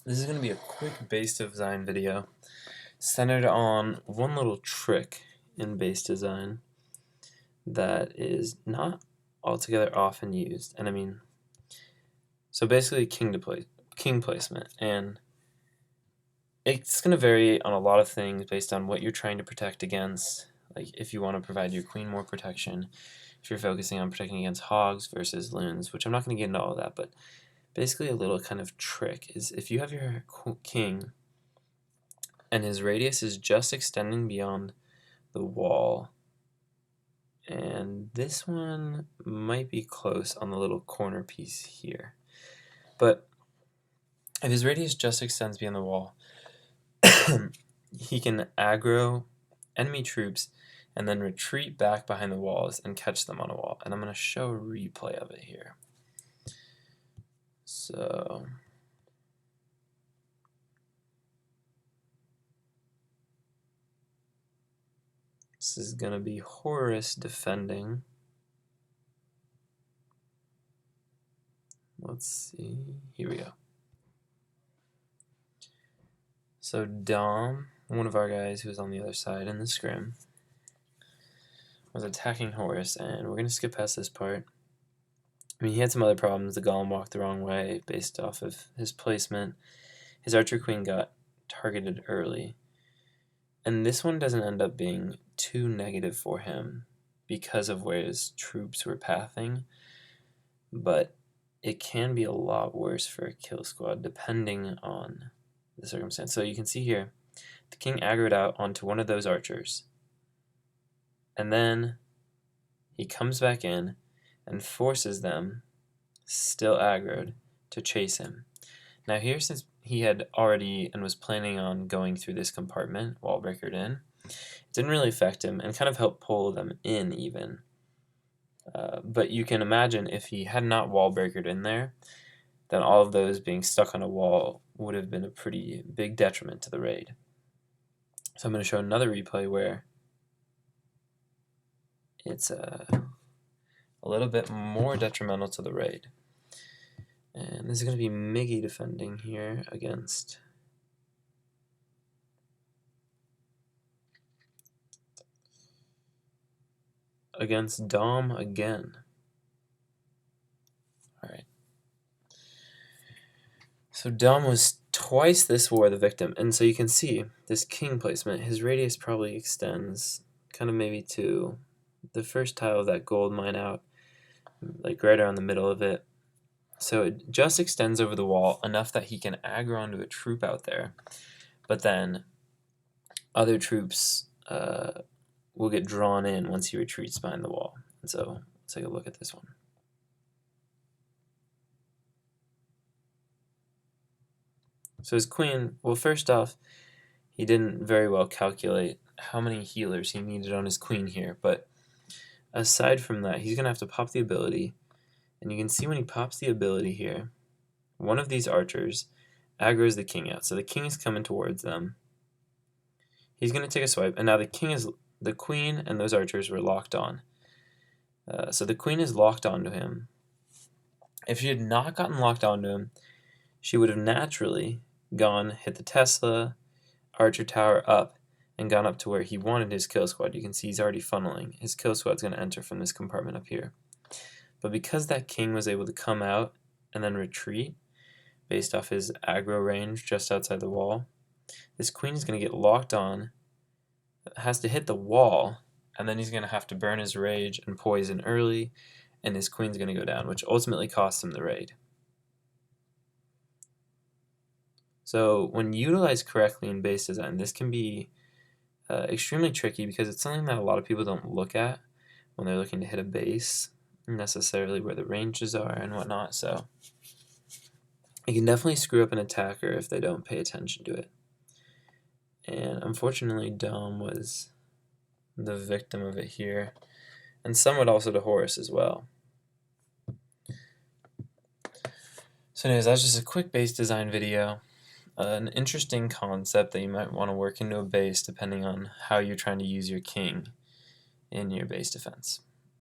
This is going to be a quick base design video centered on one little trick in base design that is not altogether often used. And I mean, so basically king placement, and it's going to vary on a lot of things based on what you're trying to protect against. Like if you want to provide your queen more protection, if you're focusing on protecting against hogs versus loons, which I'm not going to get into all of that, but basically a little kind of trick is if you have your king and his radius is just extending beyond the wall, and this one might be close on the little corner piece here, but if his radius just extends beyond the wall, he can aggro enemy troops and then retreat back behind the walls and catch them on a wall. And I'm going to show a replay of it here. So this is going to be Horus defending. Let's see. Here we go. So Dom, one of our guys who was on the other side in the scrim, was attacking Horus, and we're going to skip past this part. I mean, he had some other problems. The golem walked the wrong way based off of his placement. His archer queen got targeted early. And this one doesn't end up being too negative for him because of where his troops were pathing. But it can be a lot worse for a kill squad depending on the circumstance. So you can see here, the king aggroed out onto one of those archers. And then he comes back in and forces them, still aggroed, to chase him. Now here, since he had already and was planning on going through this compartment, wall breakered in, it didn't really affect him and kind of helped pull them in even. But you can imagine if he had not wall breakered in there, then all of those being stuck on a wall would have been a pretty big detriment to the raid. So I'm going to show another replay where it's a little bit more detrimental to the raid. And this is going to be Miggy defending here against Dom again. Alright. So Dom was twice this war the victim, and so you can see this king placement, his radius probably extends kind of maybe to the first tile of that gold mine out, like right around the middle of it. So it just extends over the wall enough that he can aggro onto a troop out there, but then other troops will get drawn in once he retreats behind the wall. And so let's take a look at this one. So his queen, well, first off, he didn't very well calculate how many healers he needed on his queen here, but aside from that, he's going to have to pop the ability, and you can see when he pops the ability here, one of these archers aggroes the king out. So the king is coming towards them. He's going to take a swipe, and now the queen and those archers were locked on. So the queen is locked onto him. If she had not gotten locked onto him, she would have naturally gone, hit the Tesla, archer tower up, and gone up to where he wanted his kill squad. You can see he's already funneling. His kill squad's going to enter from this compartment up here. But because that king was able to come out and then retreat based off his aggro range just outside the wall, this queen is going to get locked on, has to hit the wall, and then he's going to have to burn his rage and poison early, and his queen's going to go down, which ultimately costs him the raid. So when utilized correctly in base design, this can be extremely tricky because it's something that a lot of people don't look at when they're looking to hit a base, necessarily where the ranges are and whatnot. So it can definitely screw up an attacker if they don't pay attention to it. And unfortunately, Dom was the victim of it here, and somewhat also to Horus as well. So anyways, that's just a quick base design video. An interesting concept that you might want to work into a base depending on how you're trying to use your king in your base defense.